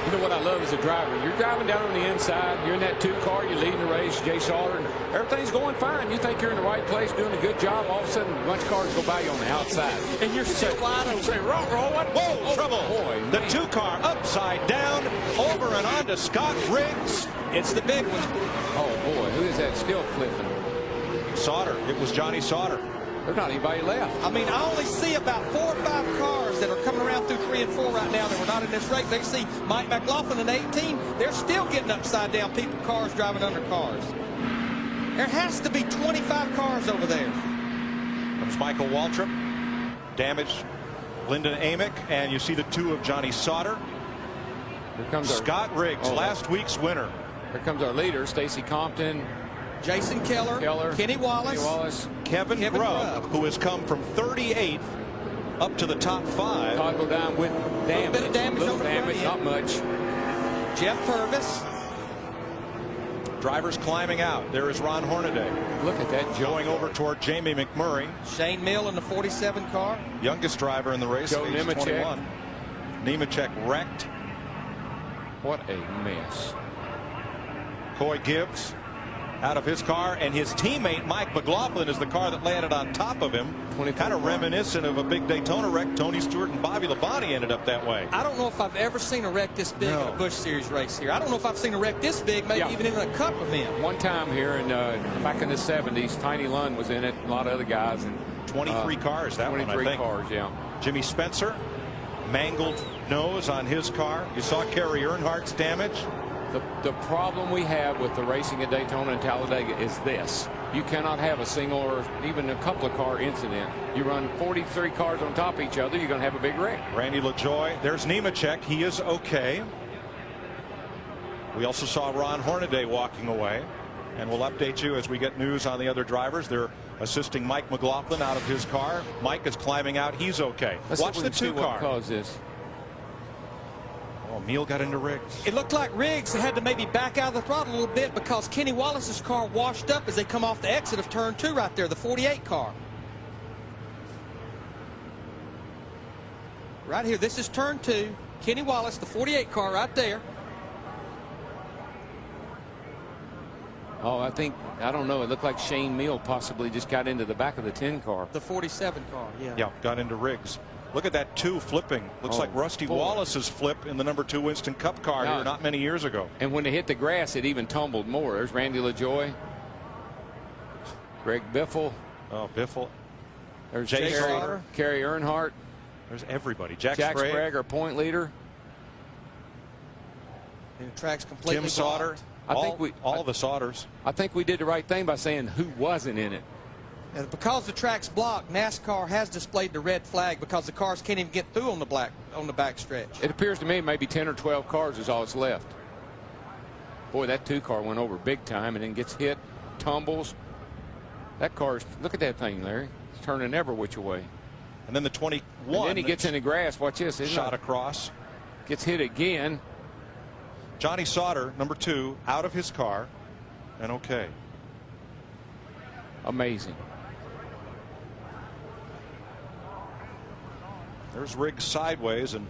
You know what I love as a driver? You're driving down on the inside. You're in that 2 car. You're leading the race. Jay Sauter. Everything's going fine. You think you're in the right place, doing a good job. All of a sudden, a bunch of cars go by you on the outside. And you're still wide open. Say, roll, what? Whoa, trouble. Boy, the man. 2 car upside down, over and on to Scott Riggs. It's the big one. Oh, boy. Who is that still flipping? Sauter. It was Johnny Sauter. There's not anybody left. I mean, I only see about 4 or 5 cars that are coming around through 3 and 4 right now that were not in this race. They see Mike McLaughlin in 18. They're still getting upside down. People, cars driving under cars. There has to be 25 cars over there. Comes Michael Waltrip. Damaged Lyndon Amick. And you see the 2 of Johnny Sauter. Here comes Scott Riggs, last week's winner. Here comes our leader, Stacy Compton. Jason Keller, Kenny Wallace, Kevin Grubb, who has come from 38th up to the top 5. Todd go down with damage. Bit of damage, little damage, not much. Jeff Purvis. Drivers climbing out. There is Ron Hornaday. Look at that. Going over toward Jamie McMurray. Shane Mill in the 47 car. Youngest driver in the race. Joe Nemechek. 21. Nemechek wrecked. What a mess. Coy Gibbs out of his car, and his teammate Mike McLaughlin is the car that landed on top of him. Kind of reminiscent of a big Daytona wreck. Tony Stewart and Bobby Labonte ended up that way. I don't know if I've ever seen a wreck this big in a Busch Series race here. I don't know if I've seen a wreck this big, maybe even in a Cup event. One time here, and back in the 70s, Tiny Lund was in it, a lot of other guys. And 23 cars, that 23 one, I think. cars, yeah. Jimmy Spencer, mangled nose on his car. You saw Kerry Earnhardt's damage. The problem we have with the racing at Daytona and Talladega is this. You cannot have a single or even a couple of car incident. You run 43 cars on top of each other, you're going to have a big wreck. Randy LaJoie. There's Nemechek. He is okay. We also saw Ron Hornaday walking away. And we'll update you as we get news on the other drivers. They're assisting Mike McLaughlin out of his car. Mike is climbing out. He's okay. Watch the 2 car. What caused this? Oh, Neal got into Riggs. It looked like Riggs had to maybe back out of the throttle a little bit because Kenny Wallace's car washed up as they come off the exit of turn 2 right there, the 48 car. Right here, this is turn 2. Kenny Wallace, the 48 car right there. Oh, I don't know. It looked like Shane Mill possibly just got into the back of the 10 car. The 47 car, yeah. Yeah, got into Riggs. Look at that 2 flipping. Looks like Rusty Wallace's flip in the number 2 Winston Cup car here not many years ago. And when they hit the grass, it even tumbled more. There's Randy LaJoie. Greg Biffle. Oh, Biffle. There's Jay Kerry Earnhardt. There's everybody. Jack Sprague, our point leader. And the track's completely Tim Sauter. All the Sauters. I think we did the right thing by saying who wasn't in it. And because the track's blocked, NASCAR has displayed the red flag because the cars can't even get through on the back stretch. It appears to me maybe 10 or 12 cars is all that's left. Boy, that 2 car went over big time and then gets hit, tumbles. That car's, look at that thing, Larry. It's turning every which way. And then the 21. And then he gets in the grass. Watch this. Shot across. Gets hit again. Johnny Sauter, number 2, out of his car and okay. Amazing. There's Riggs sideways, and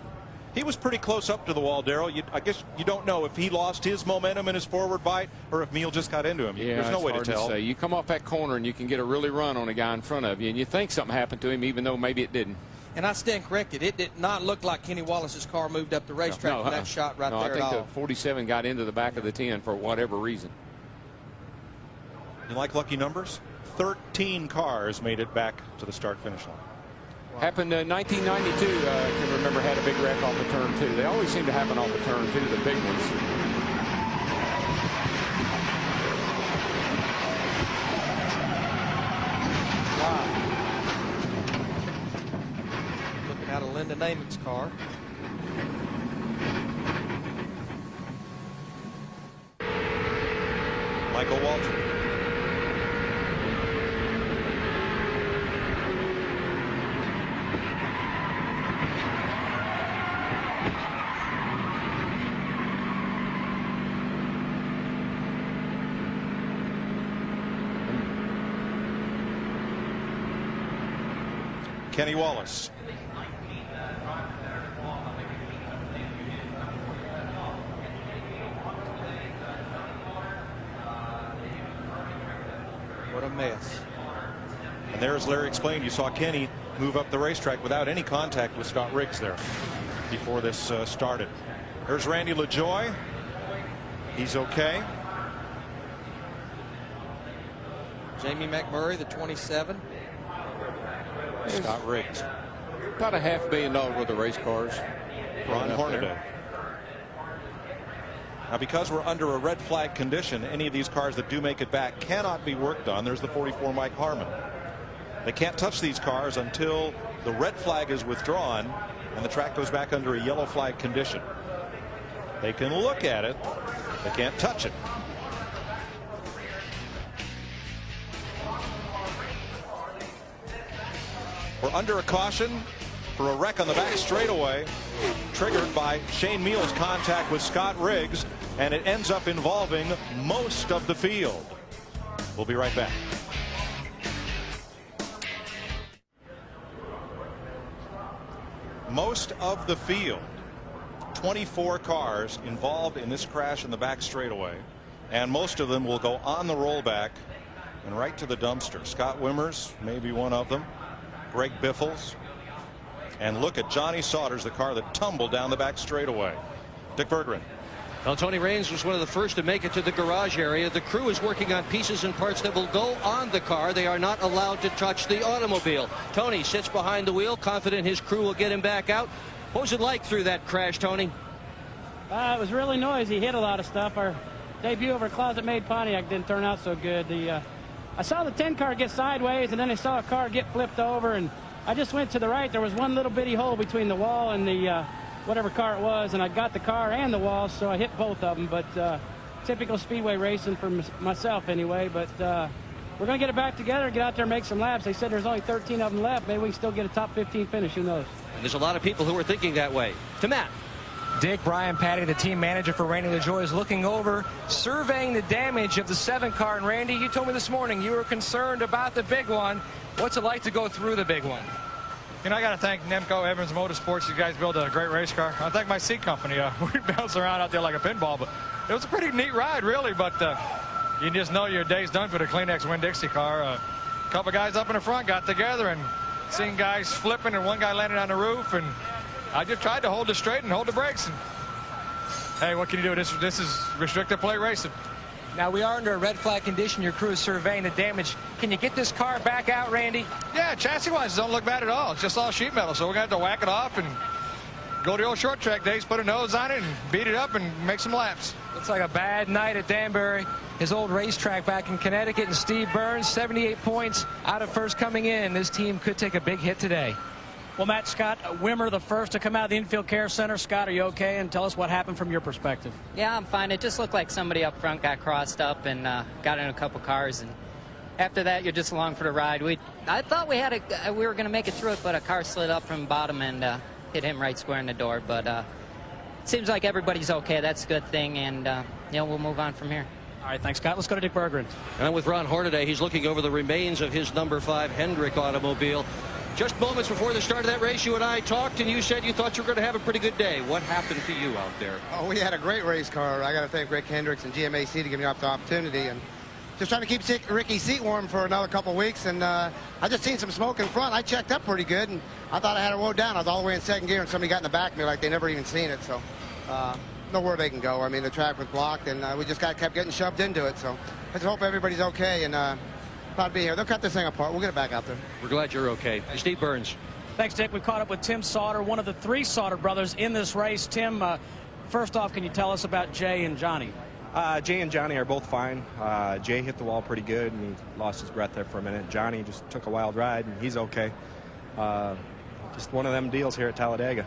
he was pretty close up to the wall, Darrell. I guess you don't know if he lost his momentum in his forward bite or if Neal just got into him. Yeah, there's no way to tell. Say. You come off that corner and you can get a really run on a guy in front of you, and you think something happened to him, even though maybe it didn't. And I stand corrected. It did not look like Kenny Wallace's car moved up the racetrack from that shot right there at all. I think the 47 got into the back of the 10 for whatever reason. You like lucky numbers? 13 cars made it back to the start-finish line. Wow. Happened in 1992. I can remember had a big wreck off of turn 2. They always seem to happen off of turn 2, the big ones. Wow. Looking out of Lyndon Amick's car. Michael Waltrip. Kenny Wallace. a mess. And there, as Larry explained, you saw Kenny move up the racetrack without any contact with Scott Riggs there before this started. There's Randy LaJoie. He's okay. Jamie McMurray, the 27. Scott Riggs. About a $500 million worth of race cars. Ron Hornaday. Now, because we're under a red flag condition, any of these cars that do make it back cannot be worked on. There's the 44 Mike Harmon. They can't touch these cars until the red flag is withdrawn and the track goes back under a yellow flag condition. They can look at it. They can't touch it. We're under a caution for a wreck on the back straightaway, triggered by Shane Meal's contact with Scott Riggs, and it ends up involving most of the field. We'll be right back. Most of the field, 24 cars involved in this crash in the back straightaway, and most of them will go on the rollback and right to the dumpster. Scott Wimmers may be one of them. Greg Biffles. And look at Johnny Sauters, the car that tumbled down the back straightaway. Dick Berggren. Well, Tony Raines was one of the first to make it to the garage area. The crew is working on pieces and parts that will go on the car. They are not allowed to touch the automobile. Tony sits behind the wheel, confident his crew will get him back out. What was it like through that crash, Tony? It was really noisy. Hit a lot of stuff. Our debut over closet-made Pontiac didn't turn out so good. I saw the 10 car get sideways, and then I saw a car get flipped over, and I just went to the right. There was one little bitty hole between the wall and the whatever car it was, and I got the car and the wall, so I hit both of them. But typical speedway racing for myself anyway. But we're going to get it back together and get out there and make some laps. They said there's only 13 of them left. Maybe we can still get a top 15 finish. Who knows? And there's a lot of people who are thinking that way. To Matt. Dick, Brian Patty, the team manager for Randy LaJoie, is looking over, surveying the damage of the 7 car. And Randy, you told me this morning you were concerned about the big one. What's it like to go through the big one? You know, I got to thank Nemco Evans Motorsports. You guys built a great race car. I thank my seat company. We bounced around out there like a pinball, but it was a pretty neat ride, really. But you just know your day's done for the Kleenex Winn-Dixie car. A couple guys up in the front got together and seen guys flipping, and one guy landed on the roof. And I just tried to hold it straight and hold the brakes. And hey, what can you do? This is restricted plate racing. Now, we are under a red flag condition. Your crew is surveying the damage. Can you get this car back out, Randy? Yeah, chassis-wise, it don't look bad at all. It's just all sheet metal, so we're going to have to whack it off and go to the old short track days, put a nose on it, and beat it up and make some laps. Looks like a bad night at Danbury, his old racetrack back in Connecticut. And Steve Burns, 78 points out of first coming in. This team could take a big hit today. Well, Matt, Scott Wimmer, the first to come out of the infield care center. Scott, are you okay? And tell us what happened from your perspective. Yeah, I'm fine. It just looked like somebody up front got crossed up and got in a couple cars. And after that, you're just along for the ride. I thought we were going to make it through it, but a car slid up from the bottom and hit him right square in the door. But it seems like everybody's okay. That's a good thing, and we'll move on from here. All right, thanks, Scott. Let's go to Dick Berggren. And with Ron Hornaday, he's looking over the remains of his number 5 Hendrick automobile. Just moments before the start of that race, you and I talked, and you said you thought you were going to have a pretty good day. What happened to you out there? Oh, we had a great race car. I got to thank Rick Hendricks and GMAC to give me the opportunity, and just trying to keep Ricky's seat warm for another couple of weeks. And I just seen some smoke in front. I checked up pretty good, and I thought I had it rode down. I was all the way in second gear, and somebody got in the back of me like they never even seen it. So nowhere they can go. I mean, the track was blocked, and we just kept getting shoved into it. So I just hope everybody's okay, and proud to be here. They'll cut this thing apart. We'll get it back out there. We're glad you're okay. Steve Burns. Thanks, Dick. We caught up with Tim Sauter, one of the 3 Sauter brothers in this race. Tim, first off, can you tell us about Jay and Johnny? Jay and Johnny are both fine. Jay hit the wall pretty good, and he lost his breath there for a minute. Johnny just took a wild ride, and he's okay. Just one of them deals here at Talladega.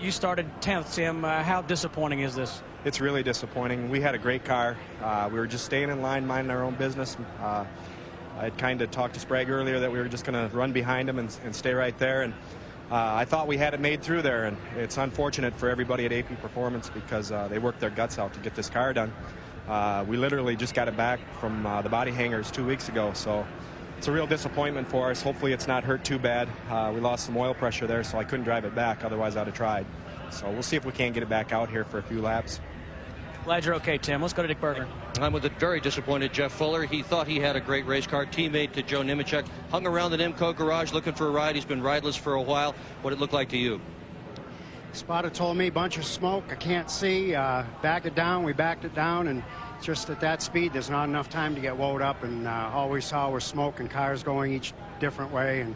You started 10th, Tim. How disappointing is this? It's really disappointing. We had a great car. We were just staying in line, minding our own business. I had kind of talked to Sprague earlier that we were just going to run behind him and stay right there. And I thought we had it made through there. And it's unfortunate for everybody at AP Performance because they worked their guts out to get this car done. We literally just got it back from the body hangers 2 weeks ago. So it's a real disappointment for us. Hopefully it's not hurt too bad. We lost some oil pressure there, so I couldn't drive it back. Otherwise, I'd have tried. So we'll see if we can't get it back out here for a few laps. Glad you're okay, Tim. Let's go to Dick Berger. I'm with a very disappointed Jeff Fuller. He thought he had a great race car. Teammate to Joe Nemechek. Hung around the Nemco garage looking for a ride. He's been rideless for a while. What did it look like to you? Spotter told me bunch of smoke. I can't see. Back it down. We backed it down, and just at that speed, there's not enough time to get wound up. And all we saw was smoke and cars going each different way. And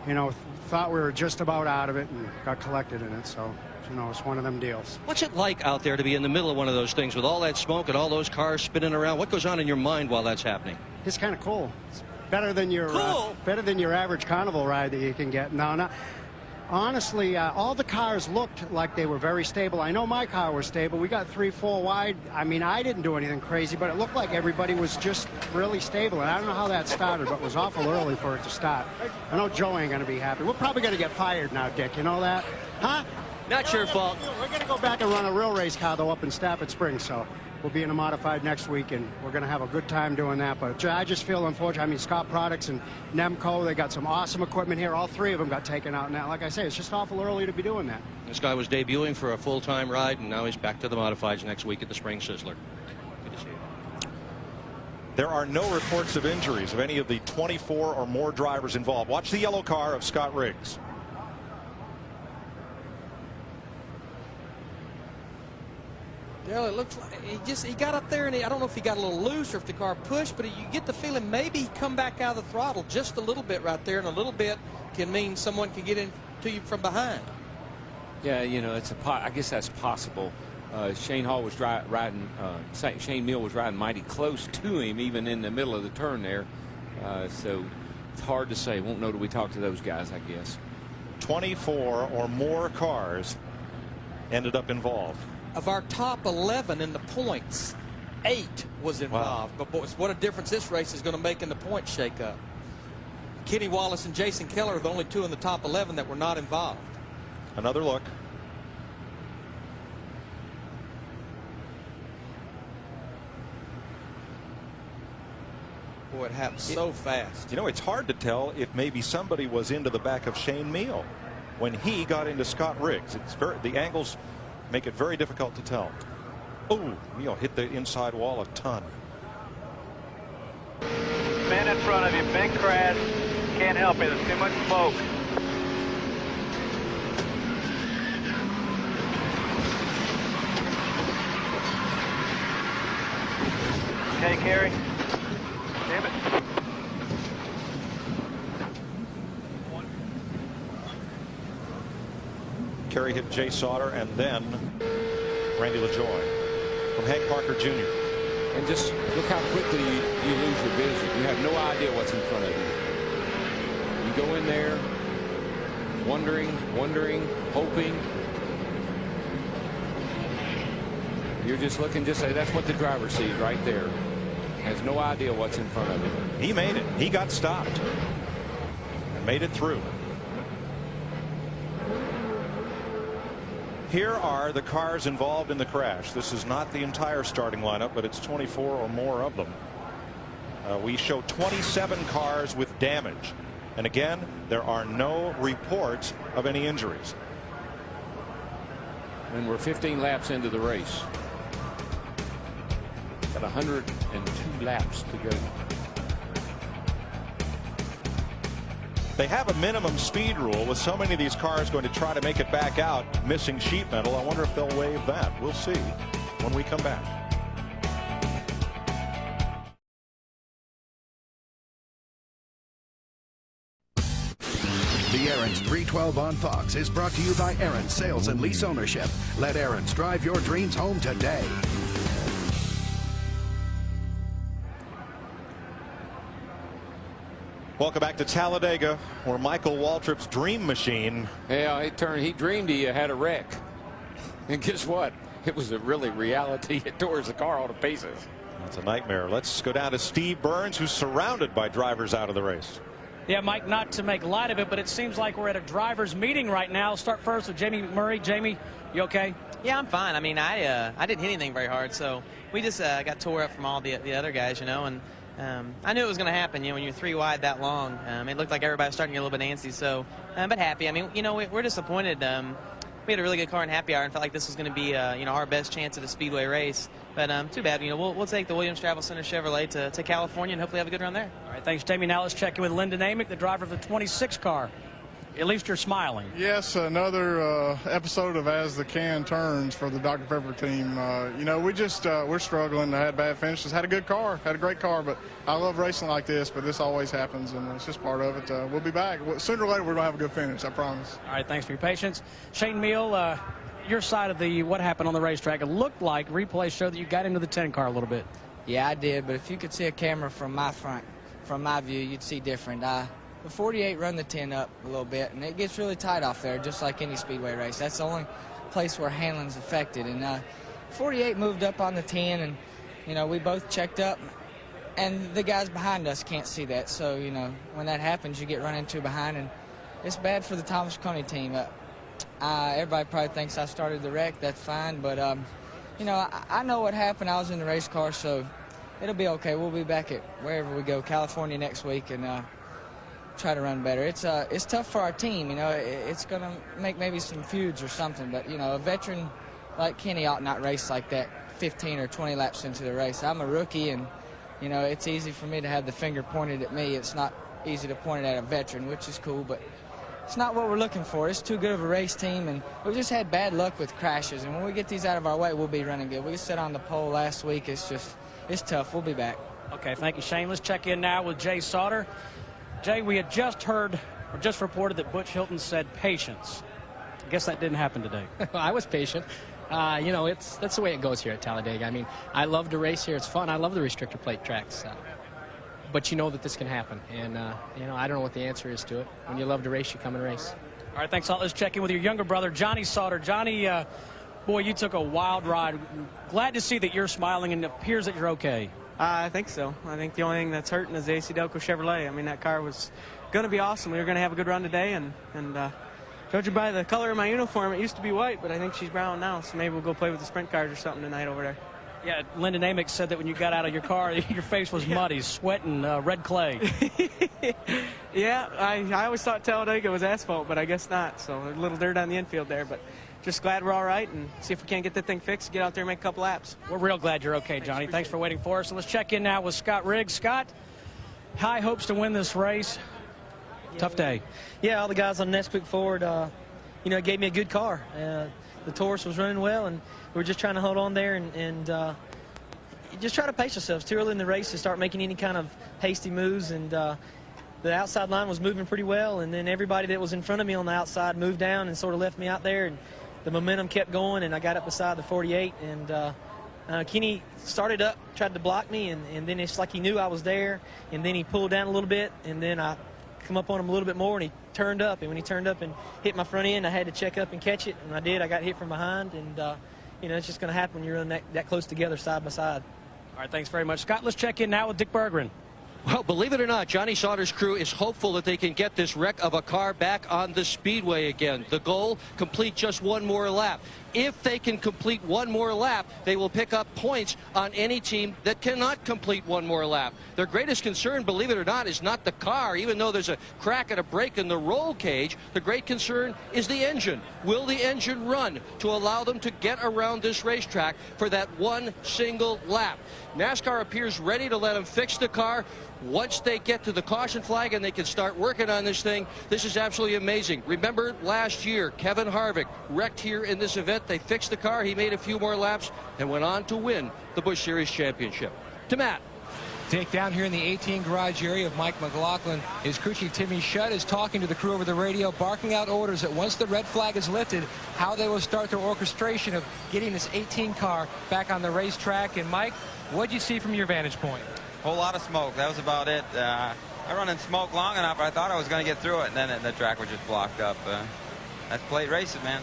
you know, thought we were just about out of it and got collected in it. So you know, it's one of them deals. What's it like out there to be in the middle of one of those things with all that smoke and all those cars spinning around? What goes on in your mind while that's happening? It's kind of cool. It's better than your average carnival ride that you can get. No. Honestly, all the cars looked like they were very stable. I know my car was stable. We got 3-4 wide. I mean, I didn't do anything crazy, but it looked like everybody was just really stable. And I don't know how that started, but it was awful early for it to start. I know Joe ain't going to be happy. We're probably going to get fired now, Dick. You know that? Huh? Not your fault. We're going to go back and run a real race car, though, up in Stafford Springs. So we'll be in a modified next week, and we're going to have a good time doing that. But I just feel unfortunate. I mean, Scott Products and Nemco, they got some awesome equipment here. All three of them got taken out. Now, like I say, it's just awful early to be doing that. This guy was debuting for a full-time ride, and now he's back to the modifieds next week at the Spring Sizzler. Good to see you. There are no reports of injuries of any of the 24 or more drivers involved. Watch the yellow car of Scott Riggs. Well, it looks like he got up there, and I don't know if he got a little loose or if the car pushed, but you get the feeling maybe he come back out of the throttle just a little bit right there, and a little bit can mean someone can get into you from behind. Yeah, you know, I guess that's possible. Shane Hall was riding. Shane Mill was riding mighty close to him, even in the middle of the turn there. So it's hard to say. Won't know till we talk to those guys, I guess. 24 or more cars ended up involved. Of our top 11 in the points, 8 was involved. Wow. But boys, what a difference this race is going to make in the point shakeup. Kenny Wallace and Jason Keller are the only 2 in the top 11 that were not involved. Another look. Boy, it happened so fast. You know, it's hard to tell if maybe somebody was into the back of Shane Meal when he got into Scott Riggs. The angles make it very difficult to tell. Oh, Meal hit the inside wall a ton. Man in front of you, big crash. Can't help it. There's too much smoke. Okay, Kerry. Damn it. Kerry hit Jay Sauter and then Randy LaJoie from Hank Parker Jr. And just look how quickly you lose your vision. You have no idea what's in front of you. You go in there wondering, hoping. You're just looking, that's what the driver sees right there. Has no idea what's in front of him. He made it. He got stopped and made it through. Here are the cars involved in the crash. This is not the entire starting lineup, but it's 24 or more of them. We show 27 cars with damage. And again, there are no reports of any injuries. And we're 15 laps into the race. Got 102 laps to go. They have a minimum speed rule with so many of these cars going to try to make it back out, missing sheet metal. I wonder if they'll waive that. We'll see when we come back. The Aaron's 312 on Fox is brought to you by Aaron's Sales and Lease Ownership. Let Aaron's drive your dreams home today. Welcome back to Talladega, where Michael Waltrip's dream machine. Yeah, he dreamed he had a wreck. And guess what? It was a really reality. It tore the car all to pieces. That's a nightmare. Let's go down to Steve Burns, who's surrounded by drivers out of the race. Yeah, Mike, not to make light of it, but it seems like we're at a driver's meeting right now. Start first with Jamie McMurray. Jamie, you okay? Yeah, I'm fine. I mean, I didn't hit anything very hard, so we just got tore up from all the other guys, you know, and I knew it was going to happen. You know, when you're 3 wide that long, it looked like everybody was starting to get a little bit antsy. So, but happy. I mean, you know, we're disappointed. we had a really good car in happy hour and felt like this was going to be our best chance at a speedway race. But too bad. We'll take the Williams Travel Center Chevrolet to California and hopefully have a good run there. All right, thanks, Jamie. Now let's check in with Lyndon Amick, the driver of the 26 car. At least you're smiling. Yes, another episode of As the Can Turns for the Dr. Pepper team. We're struggling. I had bad finishes. Had a good car, had a great car, but I love racing like this, but this always happens, and it's just part of it. We'll be back. Sooner or later, we're going to have a good finish, I promise. All right, thanks for your patience. Shane Meal, your side of what happened on the racetrack, it looked like replays showed that you got into the 10 car a little bit. Yeah, I did, but if you could see a camera from my view, you'd see different. The 48 run the 10 up a little bit, and it gets really tight off there, just like any speedway race. That's the only place where handling's affected. And 48 moved up on the 10, and, we both checked up, and the guys behind us can't see that. So, when that happens, you get run into behind, and it's bad for the Thomas Coney team. Everybody probably thinks I started the wreck. That's fine, but, I know what happened. I was in the race car, so it'll be okay. We'll be back at wherever we go, California next week, and try to run better. It's tough for our team. It's going to make maybe some feuds or something, but a veteran like Kenny ought not race like that 15 or 20 laps into the race. I'm a rookie, and it's easy for me to have the finger pointed at me. It's not easy to point it at a veteran, which is cool, but it's not what we're looking for. It's too good of a race team, and we just had bad luck with crashes, and when we get these out of our way, we'll be running good. We sat on the pole last week. It's tough. We'll be back. Okay, thank you, Shane. Let's check in now with Jay Sauter. Jay, we had just reported that Butch Hilton said patience. I guess that didn't happen today. I was patient. That's the way it goes here at Talladega. I mean, I love to race here. It's fun. I love the restrictor plate tracks. But you know that this can happen. And, I don't know what the answer is to it. When you love to race, you come and race. All right, thanks a lot. Let's check in with your younger brother, Johnny Sauter. Johnny, boy, you took a wild ride. Glad to see that you're smiling, and it appears that you're okay. I think so. I think the only thing that's hurting is the AC Delco Chevrolet. I mean, that car was going to be awesome. We were going to have a good run today, and judging by the color of my uniform, it used to be white, but I think she's brown now, so maybe we'll go play with the sprint cars or something tonight over there. Yeah, Lyndon Amick said that when you got out of your car, your face was muddy, sweating red clay. Yeah, I always thought Talladega was asphalt, but I guess not, so a little dirt on the infield there, but just glad we're all right, and see if we can't get that thing fixed, get out there and make a couple laps. We're real glad you're okay, Johnny. Thanks for waiting for us. So let's check in now with Scott Riggs. Scott, high hopes to win this race. Tough day. Yeah, all the guys on Nesquik Ford, gave me a good car. The Taurus was running well, and we were just trying to hold on there and just try to pace ourselves. Too early in the race to start making any kind of hasty moves, and the outside line was moving pretty well, and then everybody that was in front of me on the outside moved down and sort of left me out there, and the momentum kept going, and I got up beside the 48, and Kenny started up, tried to block me, and then it's like he knew I was there, and then he pulled down a little bit, and then I come up on him a little bit more, and he turned up, and when he turned up and hit my front end, I had to check up and catch it, and I did. I got hit from behind, and it's just going to happen when you're running that close together side by side. All right, thanks very much, Scott. Let's check in now with Dick Berggren. Well, believe it or not, Johnny Sauter's crew is hopeful that they can get this wreck of a car back on the speedway again. The goal, complete just one more lap. If they can complete one more lap, they will pick up points on any team that cannot complete one more lap. Their greatest concern, believe it or not, is not the car. Even though there's a crack and a break in the roll cage, the great concern is the engine. Will the engine run to allow them to get around this racetrack for that one single lap? NASCAR appears ready to let them fix the car. Once they get to the caution flag and they can start working on this thing, this is absolutely amazing. Remember last year, Kevin Harvick wrecked here in this event. They fixed the car. He made a few more laps and went on to win the Busch Series Championship. To Matt. Take down here in the 18 garage area of Mike McLaughlin. His crew chief Timmy Shutt is talking to the crew over the radio, barking out orders that once the red flag is lifted, how they will start their orchestration of getting this 18 car back on the racetrack. And Mike, what did you see from your vantage point? Whole lot of smoke. That was about it. I run in smoke long enough. I thought I was going to get through it, and then the track was just blocked up. That's plate racing, man.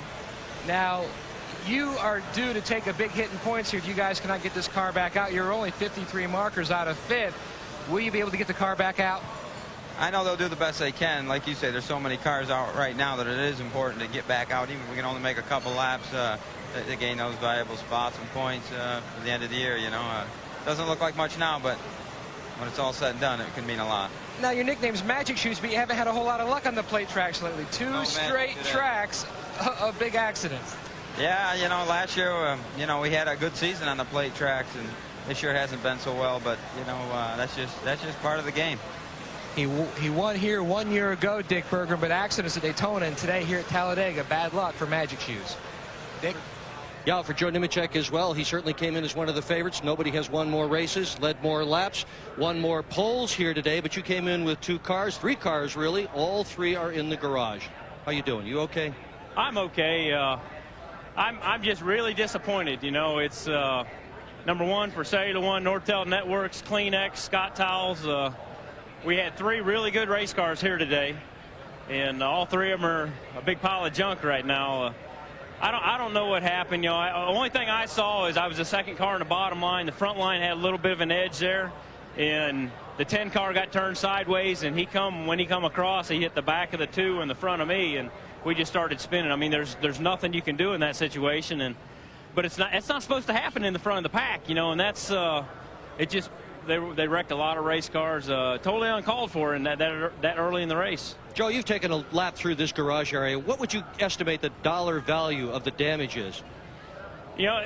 Now, you are due to take a big hit in points here if you guys cannot get this car back out. You're only 53 markers out of fifth. Will you be able to get the car back out? I know they'll do the best they can. Like you say, there's so many cars out right now that it is important to get back out. Even if we can only make a couple laps to gain those valuable spots and points for the end of the year. Doesn't look like much now, but when it's all said and done, it can mean a lot. Now, your nickname's Magic Shoes, but you haven't had a whole lot of luck on the plate tracks lately. Two straight tracks of big accidents. Yeah, you know, last year, you know, we had a good season on the plate tracks, and this year hasn't been so well. But you know, that's just part of the game. He won here 1 year ago, Dick Berger, but accidents at Daytona, and today here at Talladega. Bad luck for Magic Shoes. Dick? Yeah, for Joe Nemechek as well. He certainly came in as one of the favorites. Nobody has won more races, led more laps, won more poles here today, but you came in with 2 cars, 3 cars really. All 3 are in the garage. How you doing? You okay? I'm okay. I'm just really disappointed. You know, it's number 1 for Cellular One, Nortel Networks, Kleenex, Scott Towels. We had 3 really good race cars here today, and all 3 of them are a big pile of junk right now. I don't know what happened. You know, the only thing I saw is I was the second car in the bottom line. The front line had a little bit of an edge there, and the 10 car got turned sideways, and when he come across, he hit the back of the 2 in the front of me, and we just started spinning. I mean, there's nothing you can do in that situation, but it's not supposed to happen in the front of the pack, you know, and that's it just. They wrecked a lot of race cars, totally uncalled for in that early in the race. Joe, you've taken a lap through this garage area. What would you estimate the dollar value of the damage is? You know,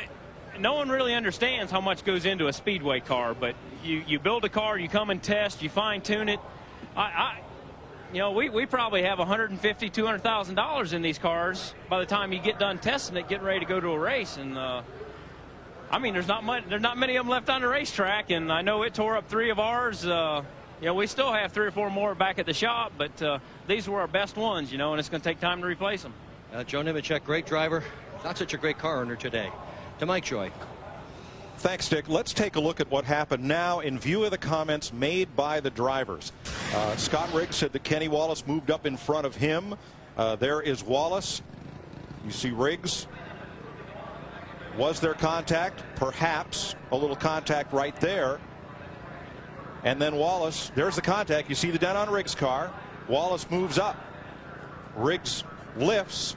no one really understands how much goes into a speedway car, but you build a car, you come and test, you fine tune it. You know, we probably have $150,000, $200,000 in these cars by the time you get done testing it, getting ready to go to a race, and I mean, there's not many of them left on the racetrack, and I know it tore up 3 of ours. You know, we still have 3 or 4 more back at the shop, but these were our best ones, you know, and it's going to take time to replace them. Joe Nemechek, great driver. Not such a great car owner today. To Mike Joy. Thanks, Dick. Let's take a look at what happened now in view of the comments made by the drivers. Scott Riggs said that Kenny Wallace moved up in front of him. There is Wallace. You see Riggs. Was there contact? Perhaps a little contact right there. And then Wallace, there's the contact. You see the dent on Riggs' car. Wallace moves up. Riggs lifts.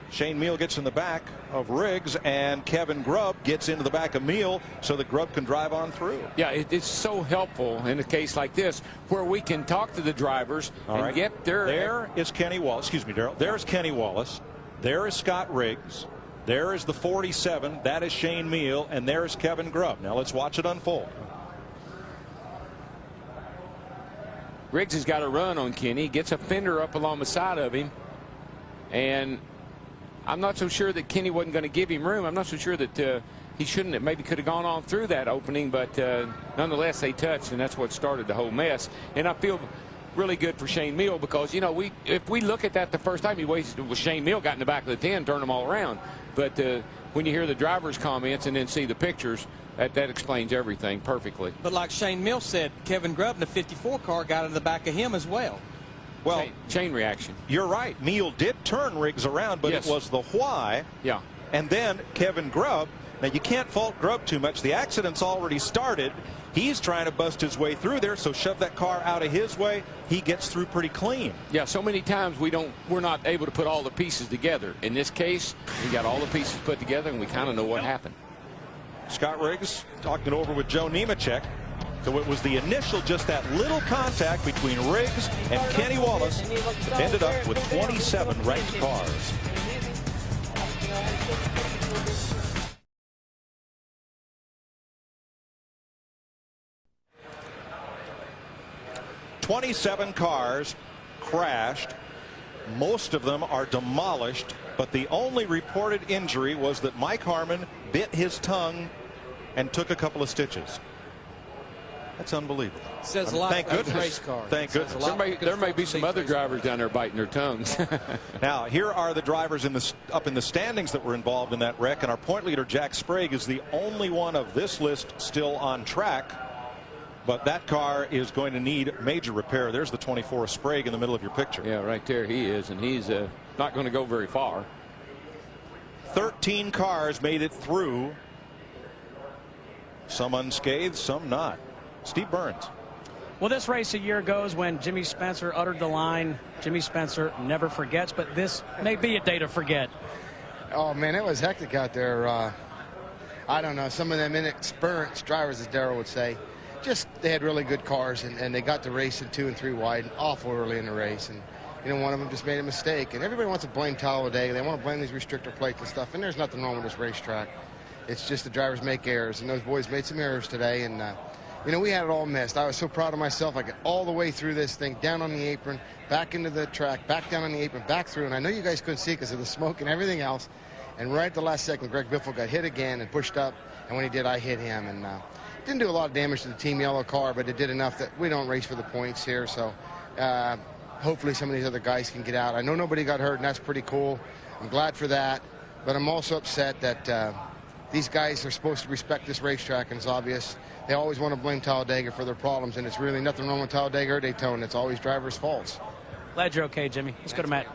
Shane Meal gets in the back of Riggs, and Kevin Grubb gets into the back of Meal so that Grubb can drive on through. Yeah, it's so helpful in a case like this where we can talk to the drivers and get their... There is Kenny Wallace. Excuse me, Darrell. There's Kenny Wallace. There is Scott Riggs. There is the 47. That is Shane Meal. And there is Kevin Grubb. Now let's watch it unfold. Riggs has got a run on Kenny. Gets a fender up along the side of him. And I'm not so sure that Kenny wasn't going to give him room. I'm not so sure that he shouldn't have maybe could have gone on through that opening. But nonetheless, they touched, and that's what started the whole mess. And I feel really good for Shane Meal because, you know, if we look at that the first time, he wasted Shane Meal got in the back of the 10, turned them all around. But when you hear the driver's comments and then see the pictures, that explains everything perfectly. But like Shane Meal said, Kevin Grubb in the 54 car got in the back of him as well. Well, chain reaction. You're right. Meal did turn Riggs around, but yes. It was the why. Yeah. And then Kevin Grubb. Now, you can't fault Grubb too much. The accident's already started. He's trying to bust his way through there, so shove that car out of his way. He gets through pretty clean. Yeah, so many times we're not able to put all the pieces together. In this case, we got all the pieces put together, and we kind of know what happened. Scott Riggs talking it over with Joe Nemechek. So it was the initial, just that little contact between Riggs and Kenny Wallace that ended up with 27 wrecked cars. "27 cars crashed. Most of them are demolished, but the only reported injury was that Mike Harmon bit his tongue and took a couple of stitches." That's unbelievable. Says a lot. Thank goodness. Race car. Thank goodness. There may be some other drivers down there biting their tongues. Now, here are the drivers up in the standings that were involved in that wreck, and our point leader, Jack Sprague, is the only one of this list still on track. But that car is going to need major repair. There's the 24 Sprague in the middle of your picture. Yeah, right there he is, and he's not going to go very far. 13 cars made it through. Some unscathed, some not. Steve Burns. Well, this race a year ago is when Jimmy Spencer uttered the line, Jimmy Spencer never forgets, but this may be a day to forget. Oh, man, it was hectic out there. I don't know, some of them inexperienced drivers, as Darrell would say, just they had really good cars, and they got the race in 2 and 3 wide awful early in the race. And one of them just made a mistake. And everybody wants to blame Talladega. They want to blame these restrictor plates and stuff. And there's nothing wrong with this racetrack. It's just the drivers make errors. And those boys made some errors today. And, we had it all missed. I was so proud of myself. I got all the way through this thing, down on the apron, back into the track, back down on the apron, back through. And I know you guys couldn't see because of the smoke and everything else. And right at the last second, Greg Biffle got hit again and pushed up. And when he did, I hit him. And didn't do a lot of damage to the Team Yellow car, but it did enough that we don't race for the points here. So hopefully some of these other guys can get out. I know nobody got hurt, and that's pretty cool. I'm glad for that. But I'm also upset that these guys are supposed to respect this racetrack, and it's obvious. They always want to blame Talladega for their problems, and it's really nothing wrong with Talladega or Daytona. It's always drivers' faults. Glad you're okay, Jimmy. Let's go to Matt.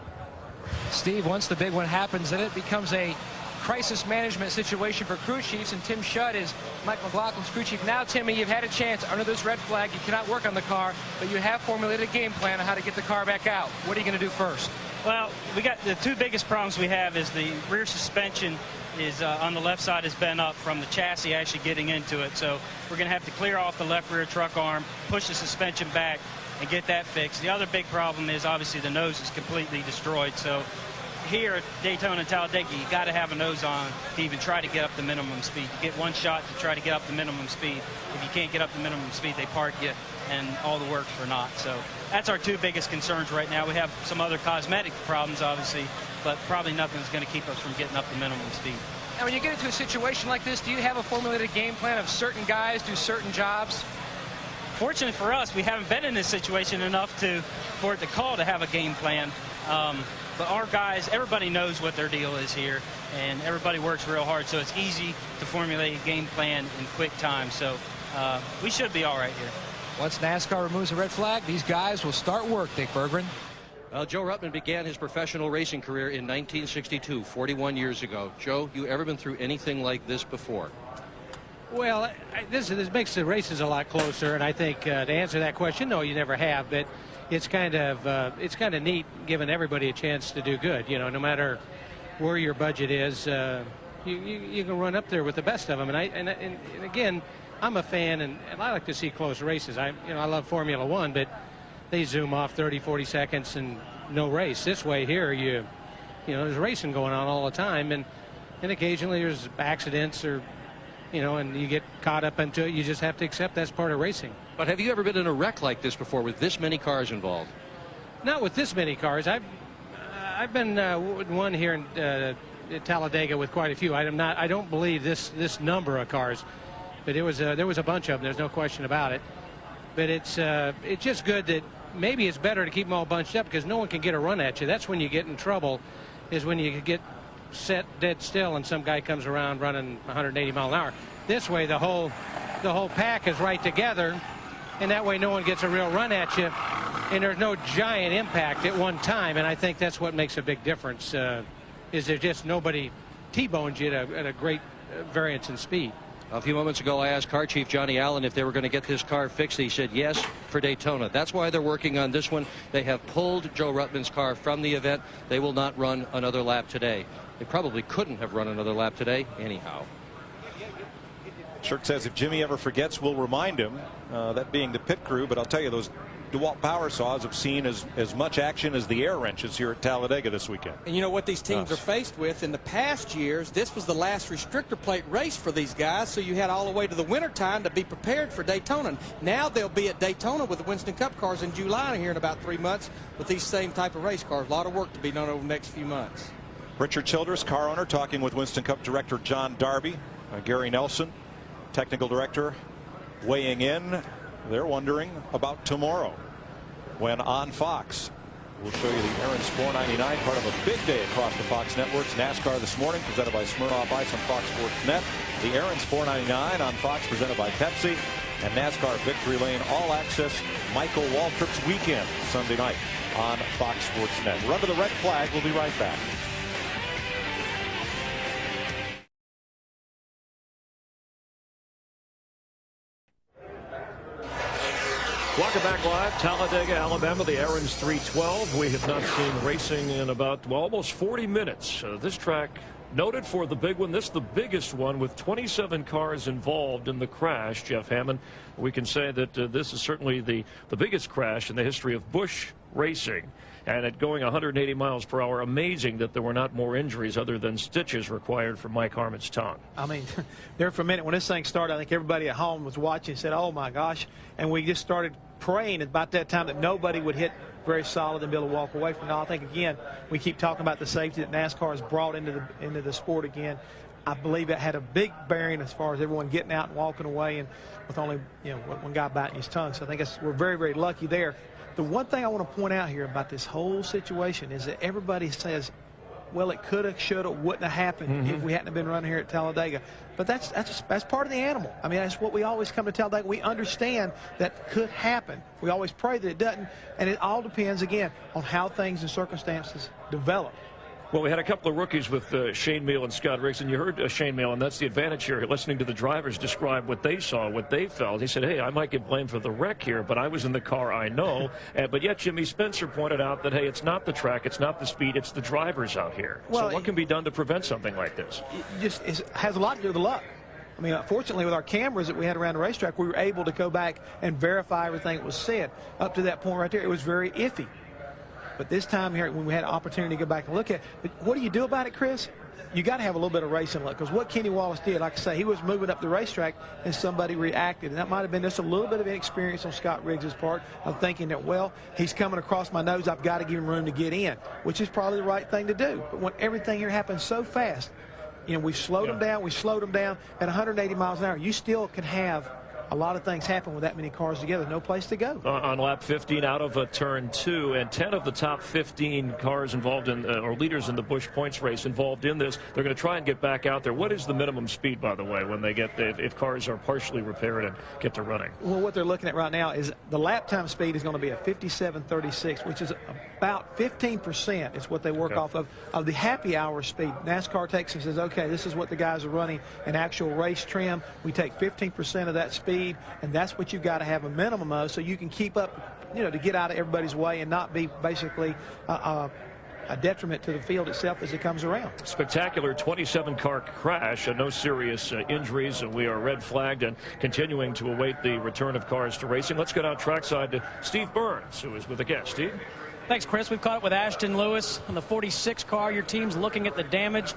Steve, once the big one happens, then it becomes a crisis management situation for crew chiefs, and Tim Shutt is Mike McLaughlin's crew chief. Now, Timmy, you've had a chance under this red flag. You cannot work on the car, but you have formulated a game plan on how to get the car back out. What are you going to do first? Well, we got the 2 biggest problems we have is the rear suspension is on the left side is bent up from the chassis actually getting into it. So we're going to have to clear off the left rear truck arm, push the suspension back, and get that fixed. The other big problem is obviously the nose is completely destroyed. So here at Daytona and Talladega, you got to have a nose on to even try to get up the minimum speed. You get one shot to try to get up the minimum speed. If you can't get up the minimum speed, they park you, and all the work's for naught. So that's our 2 biggest concerns right now. We have some other cosmetic problems, obviously, but probably nothing's going to keep us from getting up the minimum speed. Now, when you get into a situation like this, do you have a formulated game plan of certain guys do certain jobs? Fortunately for us, we haven't been in this situation enough for it to call to have a game plan. But our guys, everybody knows what their deal is here, and everybody works real hard, so it's easy to formulate a game plan in quick time. So we should be all right here. Once NASCAR removes the red flag, these guys will start work, Dick Berggren. Joe Ruttman began his professional racing career in 1962, 41 years ago. Joe, you ever been through anything like this before? Well, this makes the races a lot closer, and I think to answer that question, no, you never have. But it's kind of neat giving everybody a chance to do good. No matter where your budget is, you can run up there with the best of them. And again, I'm a fan, and I like to see close races. I love Formula One, but they zoom off 30, 40 seconds and no race. This way here, there's racing going on all the time, and occasionally there's accidents or, and you get caught up into it. You just have to accept that's part of racing. But have you ever been in a wreck like this before with this many cars involved? Not with this many cars. I've been one here in Talladega with quite a few. I don't believe this number of cars, but there was a bunch of them. There's no question about it. But it's just good that maybe it's better to keep them all bunched up because no one can get a run at you. That's when you get in trouble, is when you get set dead still and some guy comes around running 180 mile an hour. This way the whole pack is right together, and that way no one gets a real run at you, and there's no giant impact at one time. And I think that's what makes a big difference, is there just nobody T-bones you at a great variance in speed. A few moments ago, I asked car chief Johnny Allen if they were going to get this car fixed. He said yes for Daytona. That's why they're working on this one. They have pulled Joe Ruttman's car from the event. They will not run another lap today. They probably couldn't have run another lap today anyhow. Shirt says if Jimmy ever forgets, we'll remind him, that being the pit crew. But I'll tell you, those DeWalt power saws have seen as much action as the air wrenches here at Talladega this weekend. And you know what these teams are faced with in the past years? This was the last restrictor plate race for these guys, so you had all the way to the winter time to be prepared for Daytona. Now they'll be at Daytona with the Winston Cup cars in July here in about 3 months with these same type of race cars. A lot of work to be done over the next few months. Richard Childress, car owner, talking with Winston Cup director John Darby. Gary Nelson, technical director, weighing in. They're wondering about tomorrow when on Fox we'll show you the Aaron's 499, part of a big day across the Fox networks. NASCAR this morning presented by Smirnoff Ice on Fox Sports Net. The Aaron's 499 on Fox presented by Pepsi. And NASCAR Victory Lane All Access Michael Waltrip's weekend Sunday night on Fox Sports Net. We're under the red flag. We'll be right back. Welcome back live, Talladega, Alabama, the Aaron's 312. We have not seen racing in about almost 40 minutes. This track noted for the big one. This is the biggest one with 27 cars involved in the crash, Jeff Hammond. We can say that this is certainly the biggest crash in the history of Busch racing. And at going 180 miles per hour, amazing that there were not more injuries other than stitches required for Mike Harmon's tongue. I mean, there for a minute when this thing started, I think everybody at home was watching and said, oh, my gosh. And we just started praying about that time that nobody would hit very solid and be able to walk away from it. I think, again, we keep talking about the safety that NASCAR has brought into the sport again. I believe it had a big bearing as far as everyone getting out and walking away, and with only one guy biting his tongue. So I think we're very, very lucky there. The one thing I want to point out here about this whole situation is that everybody says, well, it could have, should have, wouldn't have happened if we hadn't been running here at Talladega. But that's part of the animal. I mean, that's what we always come to Talladega. We understand that could happen. We always pray that it doesn't. And it all depends, again, on how things and circumstances develop. Well, we had a couple of rookies with Shane Meal and Scott Riggs, and you heard Shane Meal, and that's the advantage here, listening to the drivers describe what they saw, what they felt. He said, hey, I might get blamed for the wreck here, but I was in the car, I know. But yet Jimmy Spencer pointed out that, hey, it's not the track, it's not the speed, it's the drivers out here. Well, so what can be done to prevent something like this? It has a lot to do with the luck. I mean, fortunately, with our cameras that we had around the racetrack, we were able to go back and verify everything that was said. Up to that point right there, it was very iffy. But this time here, when we had an opportunity to go back and look at it, but what do you do about it, Chris? You got to have a little bit of racing luck, because what Kenny Wallace did, like I say, he was moving up the racetrack and somebody reacted, and that might have been just a little bit of inexperience on Scott Riggs' part of thinking that, well, he's coming across my nose, I've got to give him room to get in, which is probably the right thing to do. But when everything here happens so fast, we slowed them down, at 180 miles an hour. You still can have a lot of things happen with that many cars together. No place to go. On lap 15 out of turn 2, and 10 of the top 15 cars involved in, or leaders in the Busch points race involved in this, they're going to try and get back out there. What is the minimum speed, by the way, when they get if cars are partially repaired and get to running? Well, what they're looking at right now is the lap time speed is going to be a 57.36, which is about 15%. It's what they work off of the happy hour speed. NASCAR takes and says, okay, this is what the guys are running in actual race trim. We take 15% of that speed, and that's what you've got to have a minimum of, so you can keep up, to get out of everybody's way and not be basically a detriment to the field itself as it comes around. Spectacular 27-car crash, no serious injuries, and we are red flagged and continuing to await the return of cars to racing. Let's go down trackside to Steve Burns, who is with a guest. Steve? Thanks, Chris. We've caught up with Ashton Lewis on the 46 car. Your team's looking at the damage.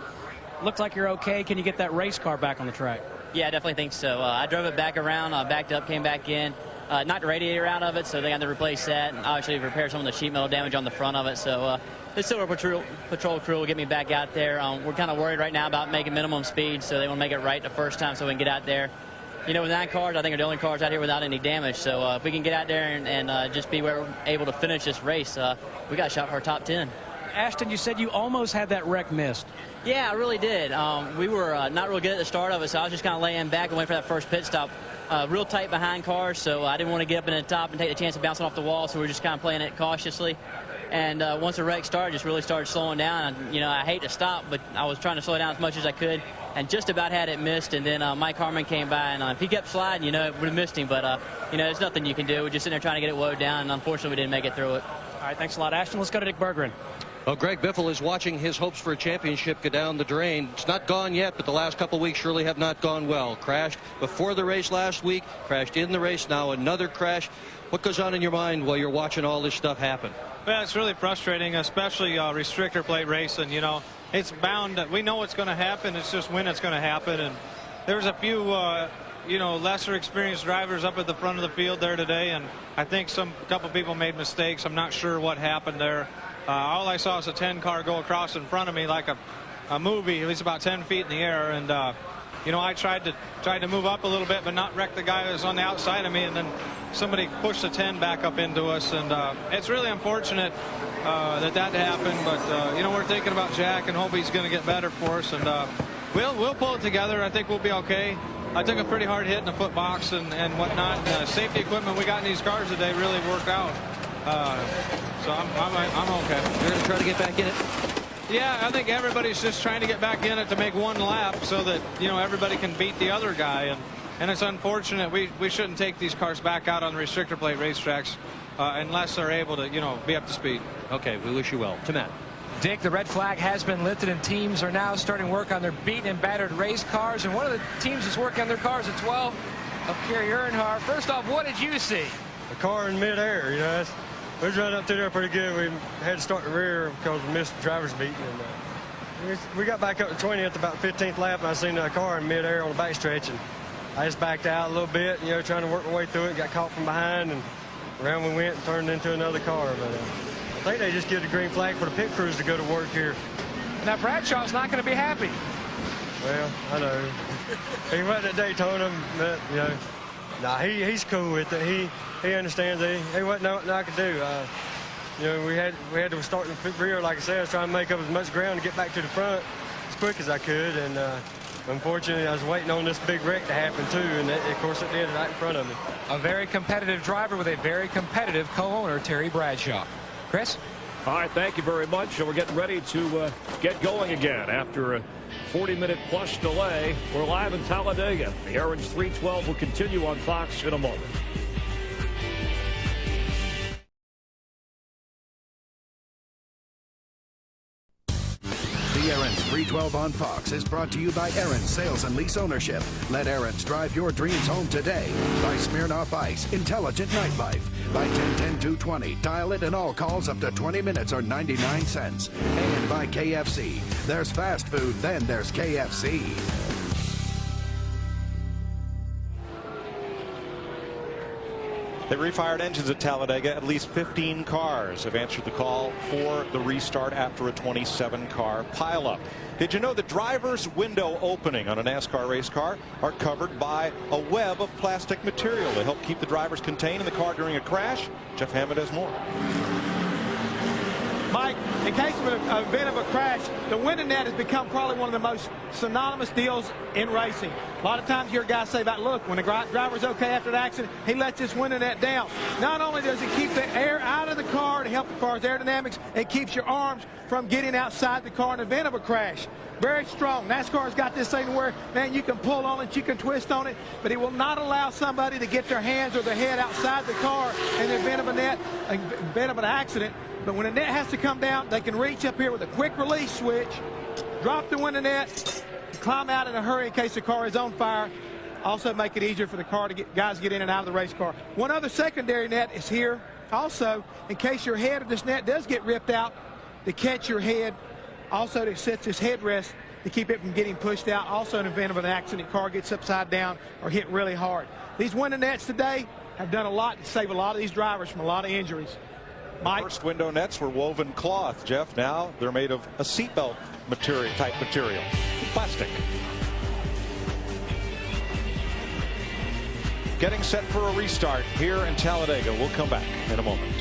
Looks like you're okay. Can you get that race car back on the track? Yeah, I definitely think so. I drove it back around, backed up, came back in, knocked the radiator out of it, so they got to replace that, and obviously repair some of the sheet metal damage on the front of it. So the Silver Patrol crew will get me back out there. We're kind of worried right now about making minimum speed, so they want to make it right the first time so we can get out there. With 9 cars, I think are the only cars out here without any damage. So if we can get out there and just be able to finish this race, we got a shot for our top 10. Ashton, you said you almost had that wreck missed. Yeah, I really did. We were not real good at the start of it, so I was just kind of laying back and waiting for that first pit stop. Real tight behind cars, so I didn't want to get up in the top and take the chance of bouncing off the wall, so we were just kind of playing it cautiously. And once the wreck started, just really started slowing down. And, I hate to stop, but I was trying to slow down as much as I could, and just about had it missed. And then Mike Harmon came by, and if he kept sliding, it would have missed him. But, there's nothing you can do. We're just sitting there trying to get it woed down, and unfortunately we didn't make it through it. All right, thanks a lot, Ashton. Let's go to Dick Berggren. Well, Greg Biffle is watching his hopes for a championship go down the drain. It's not gone yet, but the last couple of weeks surely have not gone well. Crashed before the race last week, crashed in the race, now another crash. What goes on in your mind while you're watching all this stuff happen? Well, it's really frustrating, especially restrictor plate racing. It's bound. We know what's going to happen. It's just when it's going to happen. And there's a few, lesser experienced drivers up at the front of the field there today, and I think a couple people made mistakes. I'm not sure what happened there. All I saw was a 10-car go across in front of me like a movie. It was about 10 feet in the air, and I tried to move up a little bit, but not wreck the guy that was on the outside of me, and then somebody pushed the 10 back up into us, and it's really unfortunate that happened. But we're thinking about Jack and hope he's going to get better for us, and we'll pull it together. I think we'll be okay. I took a pretty hard hit in the foot box and whatnot. Safety equipment we got in these cars today really worked out. So I'm okay. You're going to try to get back in it? Yeah, I think everybody's just trying to get back in it to make one lap so that, everybody can beat the other guy. And it's unfortunate. We shouldn't take these cars back out on the restrictor plate racetracks unless they're able to, be up to speed. Okay, we wish you well. To Matt. Dick, the red flag has been lifted, and teams are now starting work on their beaten and battered race cars. And one of the teams that's working on their cars at 12 of Kerry Earnhardt. First off, what did you see? The car in midair, you know. We was running up through there pretty good. We had to start the rear because we missed the driver's beat. And we got back up to 20 at about 15th lap, and I seen a car in midair on the backstretch, and I just backed out a little bit, you know, trying to work my way through it. Got caught from behind, and around we went and turned into another car. But I think they just give the green flag for the pit crews to go to work here. Now Bradshaw's not going to be happy. Well, I know. He went at Daytona, but you know, nah, he's cool with it. He understands it. He wasn't nothing I could do. You know, we had to start in the rear, like I said. I was trying to make up as much ground to get back to the front as quick as I could, and unfortunately, I was waiting on this big wreck to happen too, and of course it did right in front of me. A very competitive driver with a very competitive co-owner, Terry Bradshaw. Chris? All right, thank you very much. So we're getting ready to get going again after a 40-minute-plus delay. We're live in Talladega. The Aaron's 312 will continue on Fox in a moment. The Aaron's 312 on Fox is brought to you by Aaron's Sales and Lease Ownership. Let Aaron's drive your dreams home today. By Smirnoff Ice, Intelligent Nightlife. By 1010-220, dial it and all calls up to 20 minutes or 99 cents. And by KFC. There's fast food, then there's KFC. They refired engines at Talladega. At least 15 cars have answered the call for the restart after a 27-car pileup. Did you know the driver's window opening on a NASCAR race car are covered by a web of plastic material to help keep the drivers contained in the car during a crash? Jeff Hammond has more. Mike, in case of an event of a crash, the window net has become probably one of the most synonymous deals in racing. A lot of times you hear guys say about, look, when the driver's okay after the accident, he lets this window net down. Not only does it keep the air out of the car to help the car's aerodynamics, it keeps your arms from getting outside the car in the event of a crash. Very strong. NASCAR's got this thing where, man, you can pull on it, you can twist on it, but it will not allow somebody to get their hands or their head outside the car in the event of an accident. But when a net has to come down, they can reach up here with a quick release switch, drop the window net, climb out in a hurry in case the car is on fire. Also make it easier for the car to guys get in and out of the race car. One other secondary net is here. Also, in case your head of this net does get ripped out, to catch your head. Also, to set this headrest to keep it from getting pushed out. Also, in the event of an accident, car gets upside down or hit really hard. These window nets today have done a lot to save a lot of these drivers from a lot of injuries. Mike? The first window nets were woven cloth, Jeff. Now they're made of a seatbelt type material, plastic. Getting set for a restart here in Talladega. We'll come back in a moment.